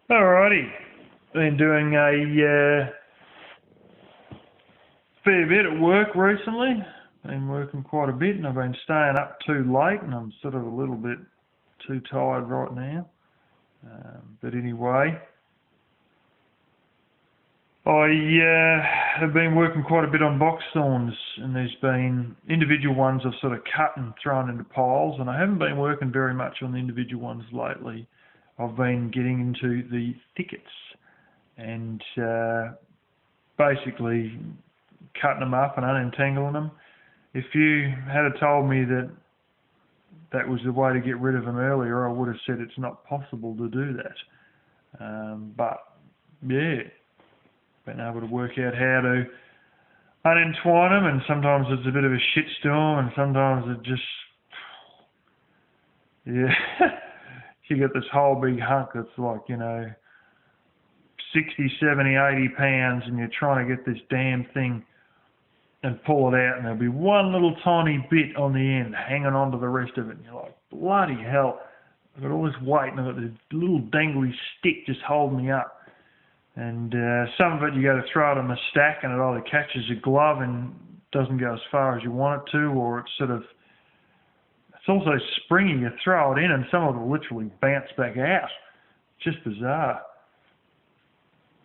Alrighty, been doing a fair bit at work recently. Been working quite a bit and I've been staying up too late and I'm sort of a little bit too tired right now. But anyway, I have been working quite a bit on Boxthorns, and there's been individual ones I've sort of cut and thrown into piles, and I haven't been working very much on the individual ones lately. I've been getting into the thickets and basically cutting them up and unentangling them. If you had told me that that was the way to get rid of them earlier, I would have said it's not possible to do that. But yeah, been able to work out how to unentwine them, and sometimes it's a bit of a shitstorm, and sometimes it just, yeah, you get this whole big hunk that's like, 60, 70, 80 pounds, and you're trying to get this damn thing and pull it out, and there'll be one little tiny bit on the end hanging on to the rest of it, and you're like, bloody hell, I've got all this weight, and I've got this little dangly stick just holding me up. And some of it you go to throw it on the stack and it either catches your glove and doesn't go as far as you want it to, or it's also springy. You throw it in and some of it will literally bounce back out. It's just bizarre.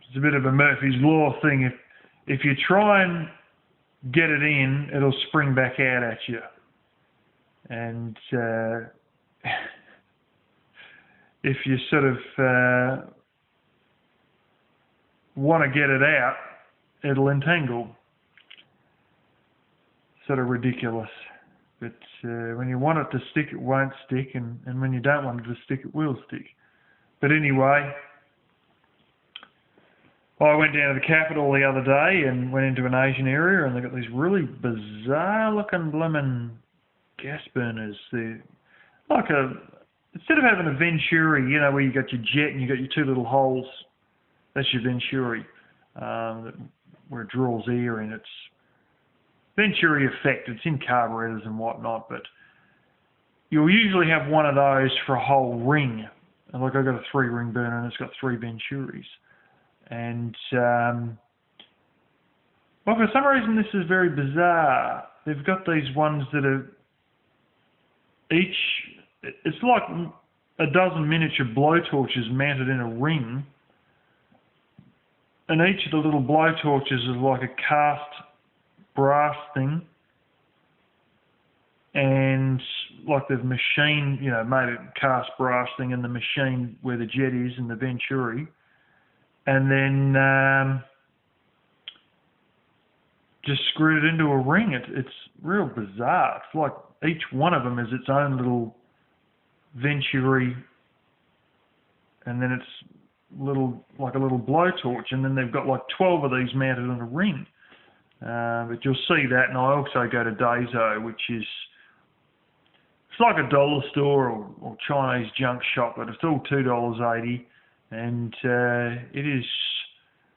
It's a bit of a Murphy's Law thing. If you try and get it in, it'll spring back out at you. And if you sort of want to get it out, it'll entangle. Sort of ridiculous. But when you want it to stick, it won't stick, and when you don't want it to stick, it will stick. But anyway, I went down to the capital the other day and went into an Asian area, and they've got these really bizarre looking blooming gas burners. They're like instead of having a venturi, where you got your jet and you got your two little holes, that's your venturi, where it draws air in. It's venturi effect. It's in carburetors and whatnot, but you'll usually have one of those for a whole ring. And like I've got a 3-ring burner and it's got 3 venturis. And well, for some reason this is very bizarre. They've got these ones that are it's like a dozen miniature blowtorches mounted in a ring. And each of the little blowtorches is like a cast brass thing, and like they've machined, made a cast brass thing in the machine where the jet is and the venturi, and then just screwed it into a ring. It's real bizarre. It's like each one of them is its own little venturi, and then it's like a little blowtorch, and then they've got like 12 of these mounted on a ring. But you'll see that, and I also go to Daiso, which is, it's like a dollar store or Chinese junk shop, but it's all $2.80, and it is,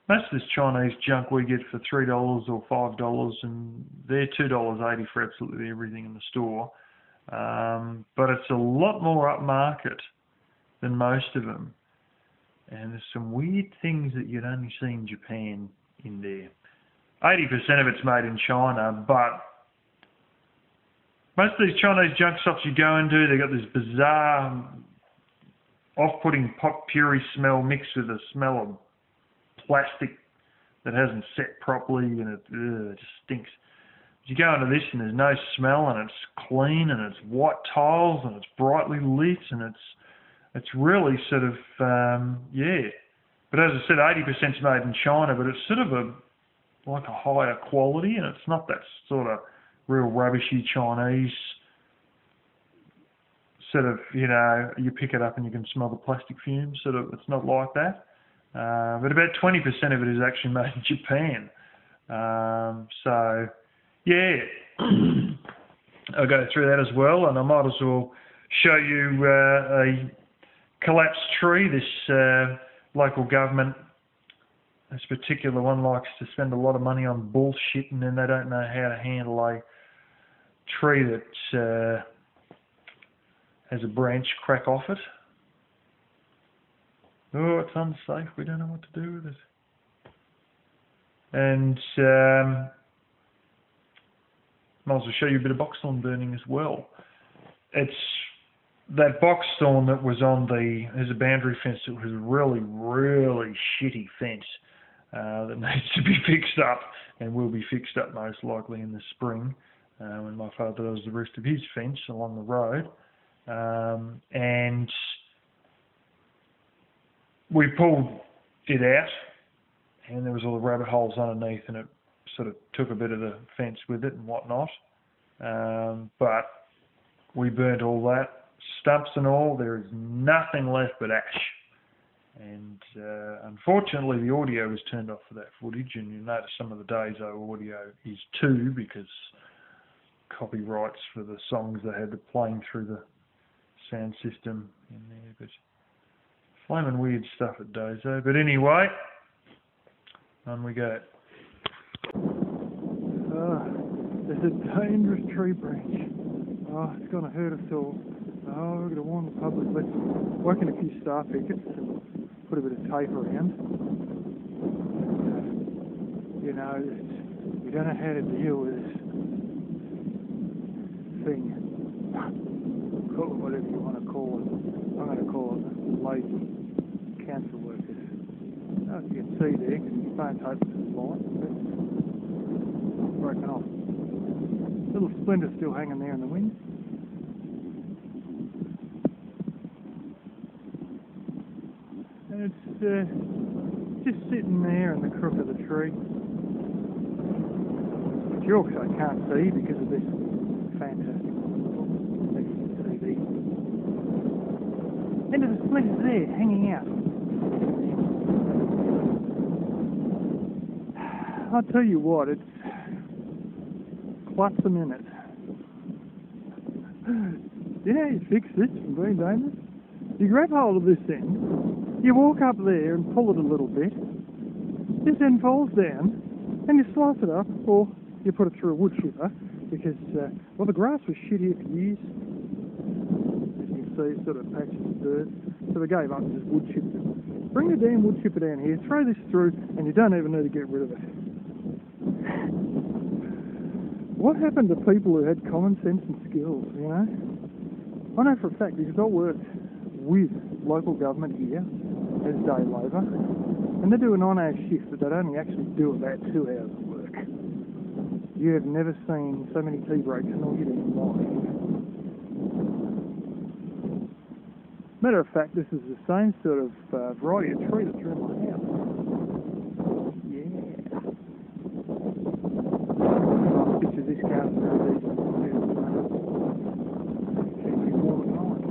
most of this Chinese junk we get for $3 or $5, and they're $2.80 for absolutely everything in the store. But it's a lot more upmarket than most of them. And there's some weird things that you'd only see in Japan in there. 80% of it's made in China, but most of these Chinese junk shops you go into, they've got this bizarre, off-putting potpourri smell mixed with a smell of plastic that hasn't set properly, and it just stinks. But you go into this and there's no smell, and it's clean, and it's white tiles, and it's brightly lit, and it's really sort of, yeah. But as I said, 80%'s made in China, but it's sort of like a higher quality, and it's not that sort of real rubbishy Chinese sort of, you pick it up and you can smell the plastic fumes. Sort of, it's not like that. But about 20% of it is actually made in Japan. So, yeah, I'll go through that as well, and I might as well show you a collapsed tree. This local government, this particular one, likes to spend a lot of money on bullshit, and then they don't know how to handle a tree that has a branch crack off it. oh, it's unsafe, we don't know what to do with it. And might as well show you a bit of boxthorn burning as well. It's that boxthorn that was on there's a boundary fence that was a really, really shitty fence that needs to be fixed up, and will be fixed up most likely in the spring when my father does the rest of his fence along the road. And we pulled it out, and there was all the rabbit holes underneath, and it sort of took a bit of the fence with it and whatnot. But we burnt all that, stumps and all. There is nothing left but ash. And unfortunately, the audio was turned off for that footage, and you'll notice some of the Dazo audio is too, because copyrights for the songs they had playing through the sound system in there. But flaming weird stuff at Dazo. But anyway, on we go. There's a dangerous tree branch. Oh, it's going to hurt us all. Oh, we're going to warn the public. Let's work in a few star pickets and put a bit of tape around. You know, we don't know how to deal with this thing. Call it whatever you want to call it. I'm going to call it lazy council workers. Oh, you can see there, because the stone tape is line. It's broken off. Little splinter still hanging there in the wind. And it's just sitting there in the crook of the tree. Which you also can't see because of this fantastic TV. And there's a splinter there hanging out. I'll tell you what, it's clutch them in it. You know how you fix this from being dangerous? You grab hold of this end, you walk up there and pull it a little bit, this end falls down, and you slice it up, or you put it through a wood chipper, because, well, the grass was shit here for years. As you can see, sort of patches of dirt, so they gave up and just wood chipped it. Bring the damn wood chipper down here, throw this through, and you don't even need to get rid of it. What happened to people who had common sense and skills, you know? I know for a fact because I worked with local government here as day labour, and they do an on-hour shift, but they'd only actually do about 2 hours of work. You have never seen so many tea breaks in all your damn life. Matter of fact, this is the same sort of variety of tree that's around my house. This car is very easy to do. Keep you warm at night.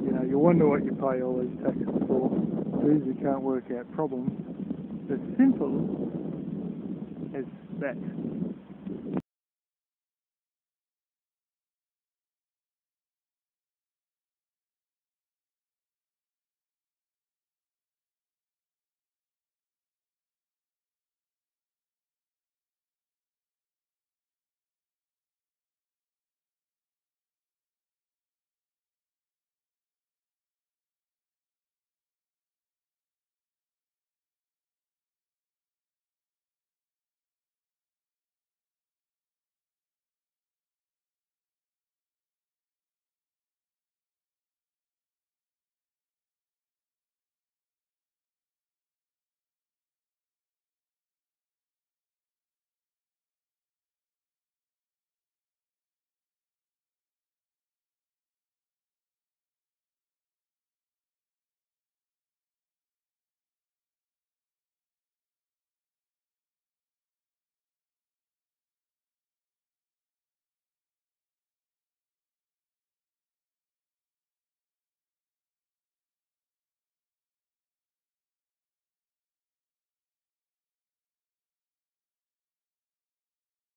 You know, you wonder what you pay all these taxes for. These who can't work out problems as simple as that.